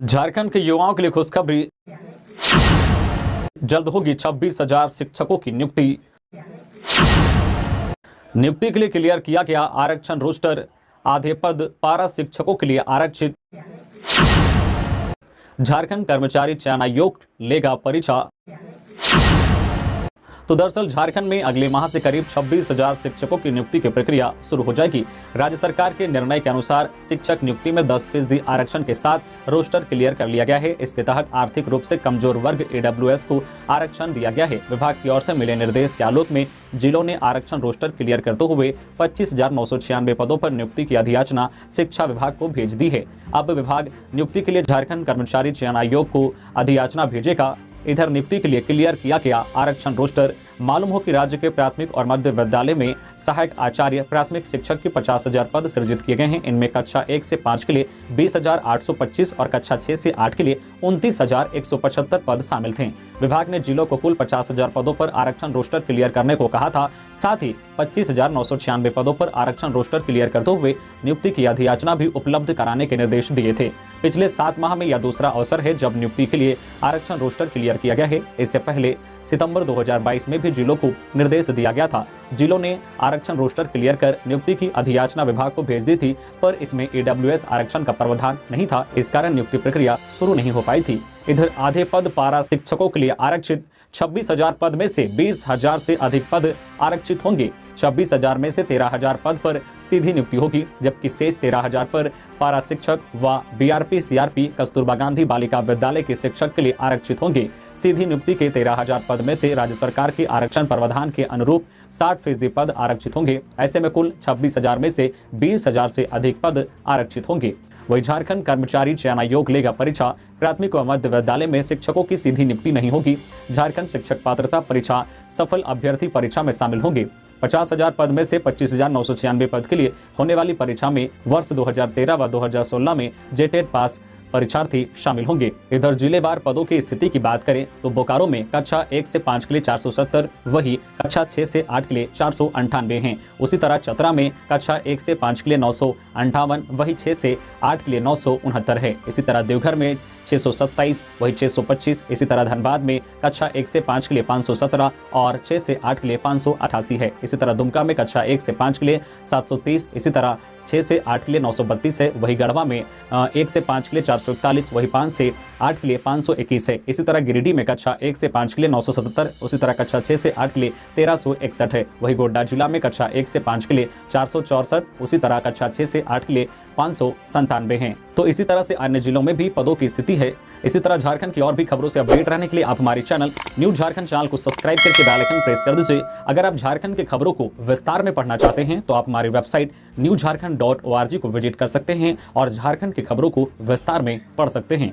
झारखंड के युवाओं के लिए खुशखबरी, जल्द होगी 26,000 शिक्षकों की नियुक्ति। नियुक्ति के लिए क्लियर किया गया आरक्षण रोस्टर, आधे पद पारा शिक्षकों के लिए आरक्षित। झारखंड कर्मचारी चयन आयोग लेगा परीक्षा। तो दरअसल झारखंड में अगले माह से करीब 26,000 शिक्षकों की नियुक्ति की प्रक्रिया शुरू हो जाएगी। राज्य सरकार के निर्णय के अनुसार शिक्षक नियुक्ति में 10% आरक्षण के साथ रोस्टर क्लियर कर लिया गया है। इसके तहत आर्थिक रूप से कमजोर वर्ग AWS को आरक्षण दिया गया है। विभाग की ओर से मिले निर्देश के आलोक में जिलों ने आरक्षण रोस्टर क्लियर करते हुए 25,996 पदों पर नियुक्ति की अधियाचना शिक्षा विभाग को भेज दी है। अब विभाग नियुक्ति के लिए झारखंड कर्मचारी चयन आयोग को अधियाचना भेजेगा। इधर नियुक्ति के लिए क्लियर किया गया आरक्षण रोस्टर। मालूम हो कि राज्य के प्राथमिक और मध्य विद्यालय में सहायक आचार्य प्राथमिक शिक्षक के 50,000 पद सृजित किए गए हैं। इनमें कक्षा 1 से 5 के लिए 20,825 और कक्षा 6 से 8 के लिए 29,175 पद शामिल थे। विभाग ने जिलों को कुल 50,000 पदों पर आरक्षण रोस्टर क्लियर करने को कहा था। साथ ही 25,996 पदों पर आरक्षण रोस्टर क्लियर करते हुए नियुक्ति की अधियाचना भी उपलब्ध कराने के निर्देश दिए थे। पिछले 7 माह में यह दूसरा अवसर है जब नियुक्ति के लिए आरक्षण रोस्टर क्लियर किया गया है। इससे पहले सितंबर 2022 में भी जिलों को निर्देश दिया गया था। जिलों ने आरक्षण रोस्टर क्लियर कर नियुक्ति की अधियाचना विभाग को भेज दी थी, पर इसमें AWS आरक्षण का प्रावधान नहीं था। इस कारण नियुक्ति प्रक्रिया शुरू नहीं हो पाई थी। इधर आधे पद पारा शिक्षकों के लिए आरक्षित। 26,000 पद में से 20,000 से अधिक पद आरक्षित होंगे। 26,000 में से 13,000 पद पर सीधी नियुक्ति होगी, जबकि शेष 13,000 पर पारा शिक्षक व BRP CRP कस्तूरबा गांधी बालिका विद्यालय के शिक्षक के लिए आरक्षित होंगे। सीधी नियुक्ति के 13,000 पद में से राज्य सरकार के आरक्षण प्रावधान के अनुरूप 60% पद आरक्षित होंगे। ऐसे में कुल 26,000 में से 20,000 से अधिक पद आरक्षित होंगे। वही झारखंड कर्मचारी चयन आयोग लेगा परीक्षा। प्राथमिक व मध्य विद्यालय में शिक्षकों की सीधी नियुक्ति नहीं होगी। झारखंड शिक्षक पात्रता परीक्षा सफल अभ्यर्थी परीक्षा में शामिल होंगे। 50,000 पद में से 25,996 पद के लिए होने वाली परीक्षा में वर्ष 2013 व 2016 में JTET पास परीक्षार्थी शामिल होंगे। इधर जिलेवार पदों की स्थिति की बात करें तो बोकारो में कक्षा 1 से 5 के लिए 470, वही कक्षा 6 से 8 के लिए 498 हैं। उसी तरह चतरा में कक्षा 1 से 5 के लिए 958, वही 6 से 8 के लिए 969 है। इसी तरह देवघर में 627, वही 625। इसी तरह धनबाद में कक्षा 1 से 5 के लिए 517 और 6 से 8 के लिए 588 है। इसी तरह दुमका में कक्षा 1 से 5 के लिए 730, इसी तरह 6 से 8 के लिए 932 है। वही गढ़वा में 1 से 5 के लिए 441, वही 5 से 8 के लिए 521 है। इसी तरह गिरिडीह में कक्षा 1 से 5 के लिए 977, उसी तरह कक्षा 6 से 8 के लिए 1361 है। वही गोड्डा जिला में कक्षा 1 से 5 के लिए 464, उसी तरह कक्षा 6 से 8 के लिए 597 हैं। तो इसी तरह से अन्य जिलों में भी पदों की स्थिति है। इसी तरह झारखंड की और भी खबरों से अपडेट रहने के लिए आप हमारे चैनल न्यूज झारखंड चैनल को सब्सक्राइब करके बेल आइकन प्रेस कर दीजिए। अगर आप झारखंड के खबरों को विस्तार में पढ़ना चाहते हैं तो आप हमारी वेबसाइट newsjharkhand.org को विजिट कर सकते हैं और झारखंड की खबरों को विस्तार में पढ़ सकते हैं।